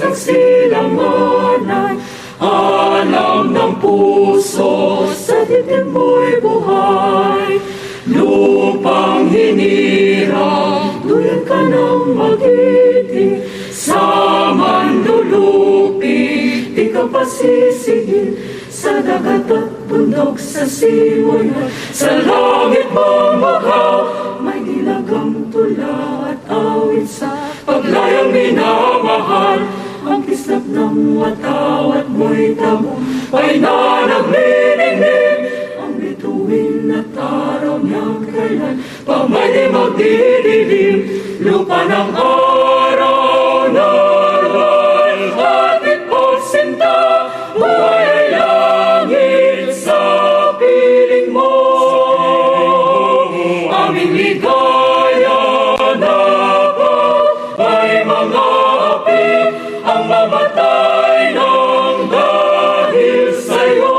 pagsilanganan. Alam ng puso, sa dibdib mo'y buhay. Lupang hinirang, duyan ka ng magiting. Sa mandulupi, di ka pasisigil. Sa dagat at bundok, sa simoy at sa langit mong bagaw. May dilagang tula at awit sa paglayang minamahal. Ang kislap ng watawat mo'y tagumpay na naglilingning. Ang bituin at araw niyang kailan pa may di magdidilim. Lupa ng araw na atit o sinta, buhay ay langit sa piling mo. Aming ligaya na ba ay mga api ang mamatay ng dahil sa'yo.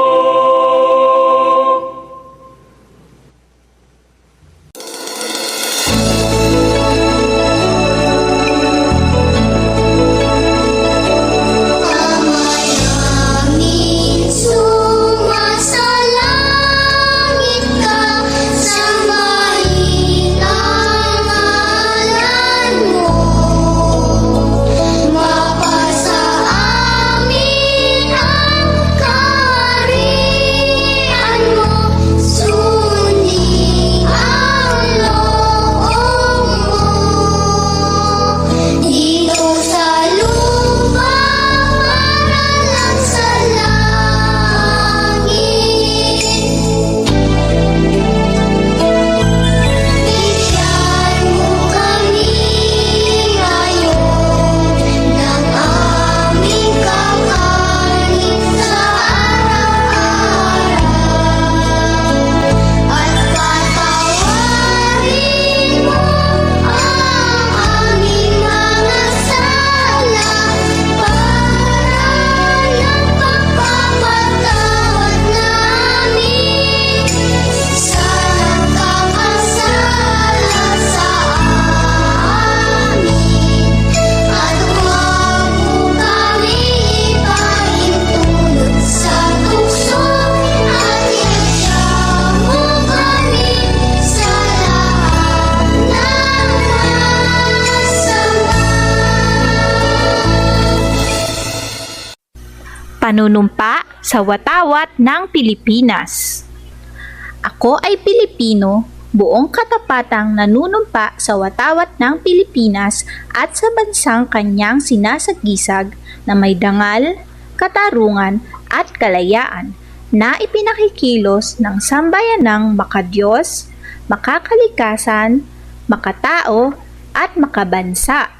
Panunumpa sa watawat ng Pilipinas. Ako ay Pilipino, buong katapatang nanunumpa sa watawat ng Pilipinas at sa bansang kanyang sinasagisag na may dangal, katarungan at kalayaan na ipinakikilos ng sambayanang makadiyos, makakalikasan, makatao at makabansa.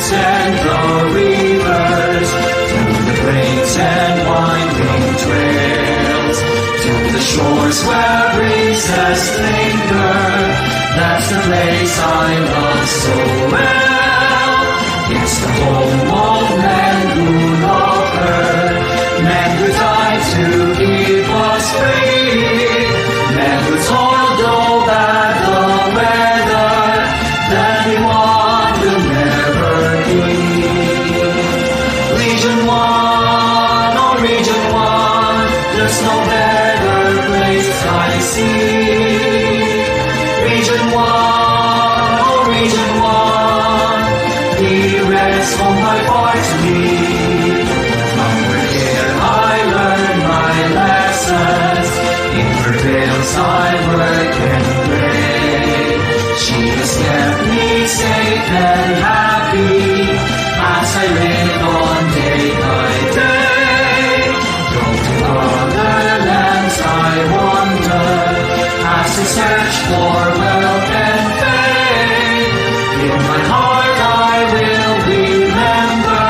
And the rivers, to the plains and winding trails, to the shores where breezes linger. That's the place I love so well. It's the home of men who love her, men who died to keep us free, men who toiled though bad the weather, that we want will never be. Region 1, oh Region 1, there's no better place I see. Region 1, oh Region 1, dearest home by far to me. From here I learn my lessons, in her veils I work and play. She has kept me safe and happy as I live on day by day. Though to other lands I wander, as I search for wealth and fame, in my heart I will remember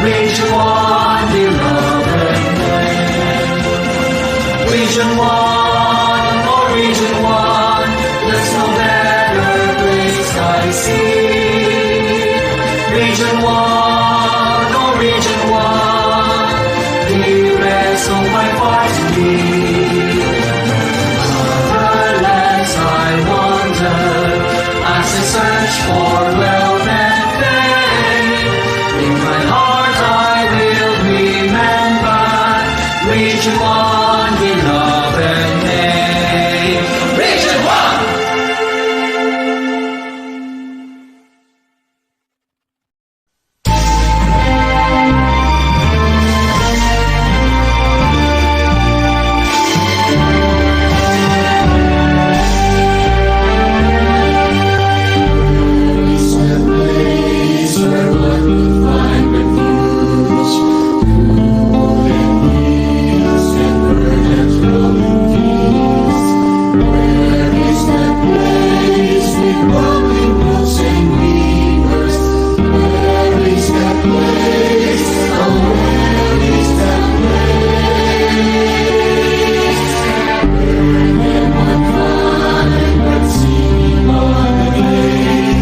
Region 1, beloved name. Region 1, oh Region 1, there's no better place I see. Region 1, oh Region 1, dearest of my rolling hills and rivers. Where is that place? Oh, where is that place? Where men would find but sing on the day.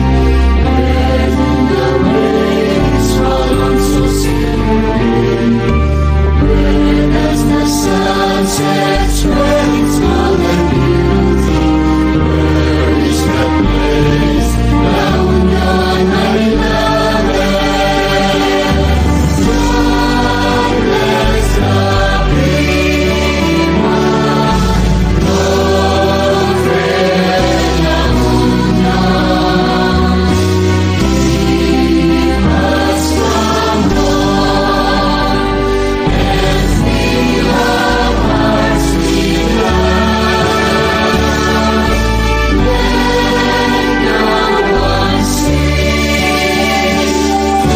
Where the waves roll on so silverly. Where as the sunset shines golden beauty. Where is that place? Now none I love it. Lord, let the prima novena keep us from harm and fill our hearts with love. Let no one cease to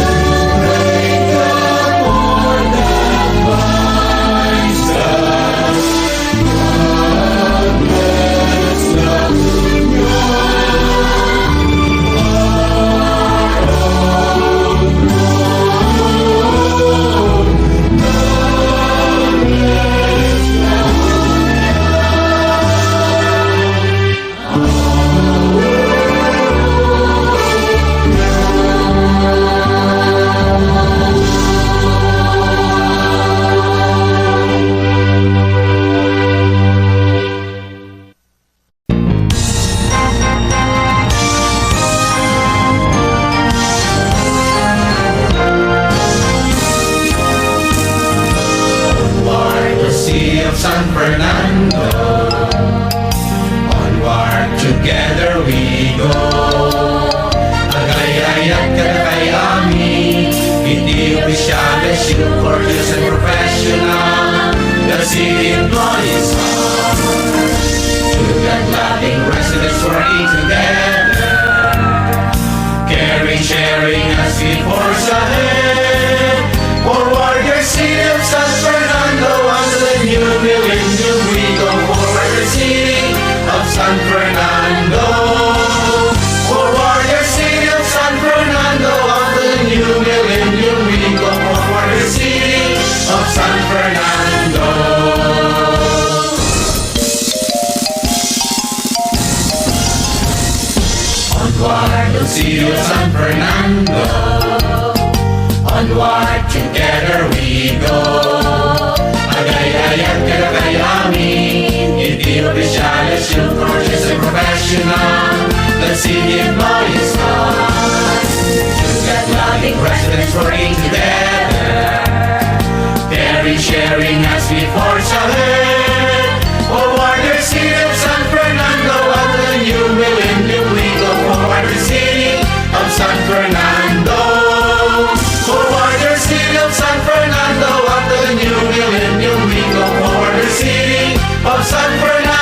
break the bond that binds us. God bless the Onward, the sea of San Fernando. Onward, together we go. Agayay at Katayami, hindi opisyales, you courteous and professional. The city employees to get loving residents working together. Caring, sharing as we force ahead. Forward your city of San Fernando unto the new millennium. We go forward the city of San Fernando. Forward your city of San Fernando unto the new millennium. We go forward the city of San Fernando. Onward the city of San Fernando. Onward, together we go. Agayay at Katayami, hindi opisyales, you courteous and professional. The city employees us to get loving residents working together. Caring, sharing as we forge ahead. Forward the city of San Fernando unto the new millennium. We go forward the city of San Fernando. Forward the city of San Fernando unto the new millennium. We go forward the city of San Fernando.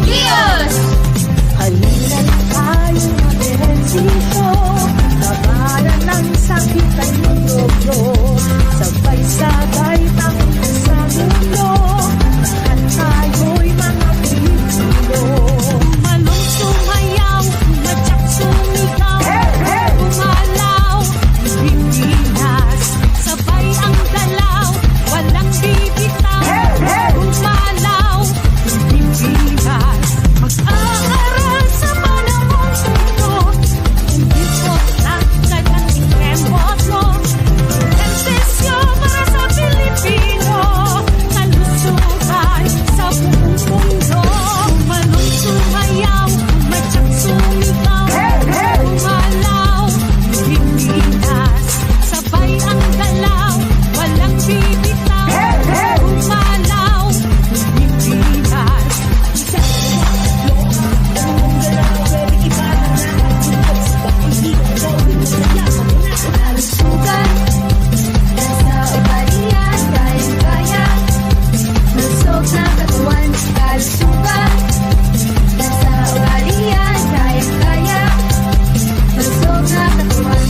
Dios! Halina tayo na ehersisyo, labanan ng sakit at mikrobo, sabay-sabay tangin sa mundo, at tayo'y mga Pilipino. Manong sumayaw, kumadyak sumigaw, umalaw, Pilipinas, sabay ang galaw, walang bibitaw, umalaw, Pilipinas, mag-aaral sa panahon ito, hindi po ang impremot mo, Ehersisyo para sa Pilipino, kalusugan sa buong mundo. Manong sumayaw, kumadyak sumigaw, umalaw, Pilipinas, sabay ang galaw, walang bibitaw, umalaw, Pilipinas. Kalusugan, nasa ugalian, kayang-kaya, lusog ng katawan. Kalusugan, nasa ugalian, kayang-kaya, lusog ng katawan.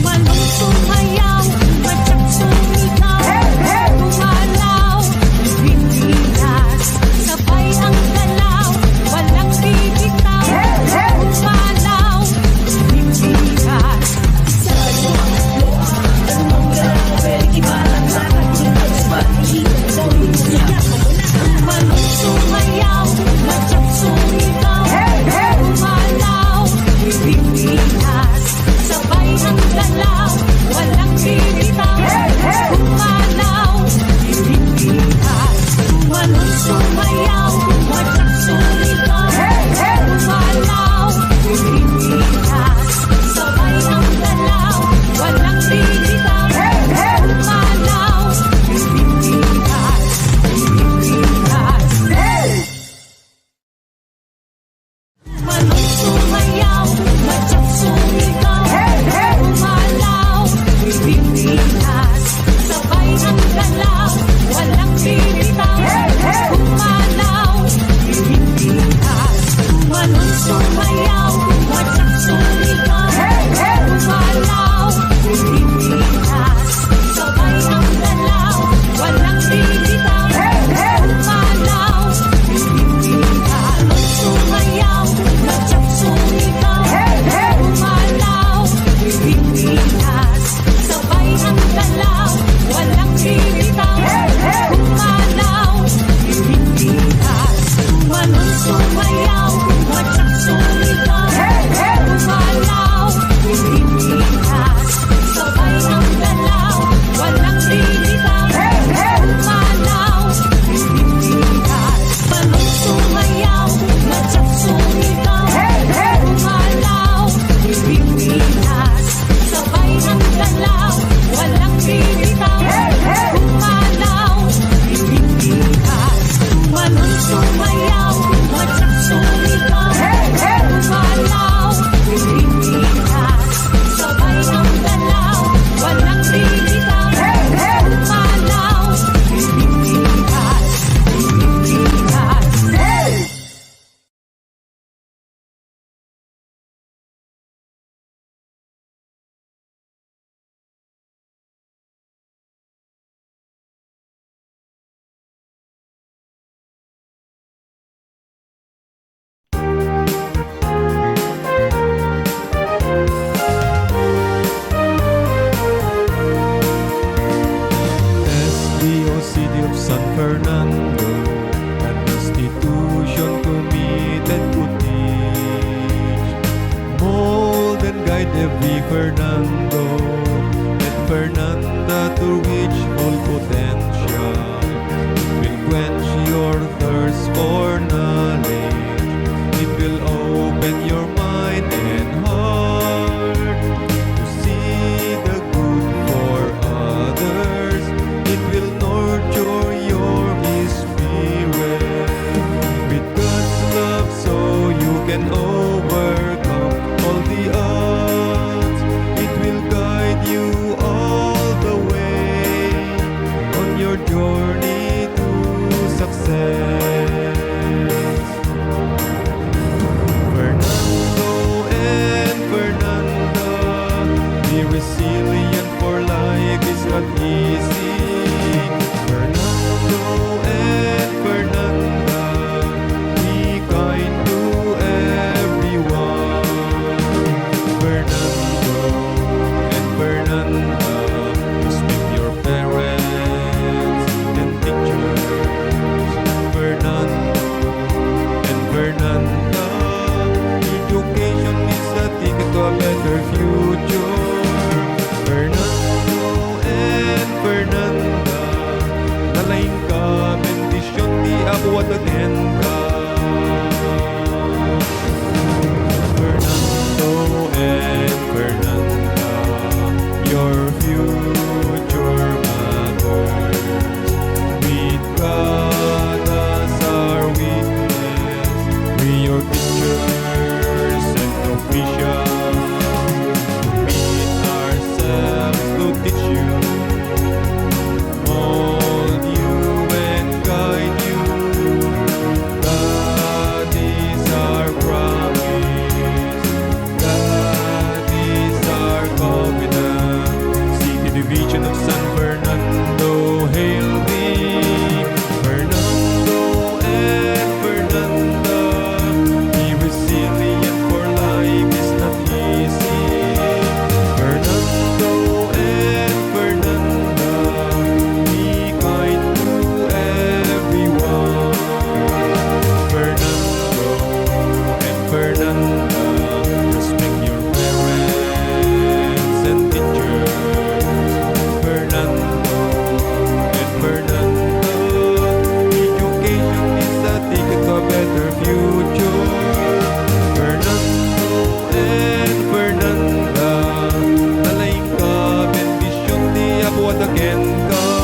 Manong sumayaw, kumadyak sumigaw, umalaw, Pilipinas, sabay ang galaw, walang bibitaw, umalaw, Pilipinas. Manong sumayaw, kumadyak sumigaw, umalaw, Pilipinas, sabay ang galaw, walang bibitaw, umalaw, Pilipinas. Manong sumayaw, kumadyak sumigaw, umalaw, Pilipinas, sabay ang galaw, walang bibitaw, umalaw, Pilipinas, Pilipinas. Manong sumayaw, kumadyak sumigaw, umalaw, Pilipinas, sabay ang galaw, walang bibitaw, umalaw, Pilipinas. Manong sumayaw, kumadyak sumigaw, umalaw, Pilipinas, sabay ang galaw, walang bibitaw, umalaw, Pilipinas. Sumayaw, kumadyak sumigaw, umalaw, Pilipinas, sabay ang galaw, walang bibitaw, umalaw, Pilipinas. Manong sumayaw, kumadyak sumigaw, umalaw, Pilipinas, sabay ang galaw, walang bibitaw, umalaw, Pilipinas. Manong sumayaw, kumadyak sumigaw, umalaw, Pilipinas, sabay ang galaw, walang bibitaw, umalaw, Pilipinas. Manong sumayaw, kumadyak sumigaw, umalaw, Pilipinas, sabay ang galaw, walang bibitaw, umalaw, Pilipinas, Pilipinas. SDO City of San Fernando, an institution committed to teach, mold and guide every Fernando, and Fernanda to reach full potential. Will quench your thirst not easy. Fernando and Fernanda, be kind to everyone. Fernando and Fernanda, respect your parents and teachers. Fernando and Fernanda, education is a ticket to a better future. Fernando and Fernanda, nalain ka, bendisyon ti abuat again ka. Fernando and Fernanda, your future mothers, with God as our witness, we your teachers and officials, commit ourselves to teach you, mold you and guide you. God is our promise, God is our confidence. City Division of San Fernando, hail thee. Fernando and Fernanda, be resilient for life is not easy. Fernando and Fernanda, be kind to everyone. Fernando and Fernanda, respect your parents and teachers. Fernando and Fernanda, education is a ticket to a better future. Fernando and Fernanda, nalain ka, bendisyon ti abuat again ka.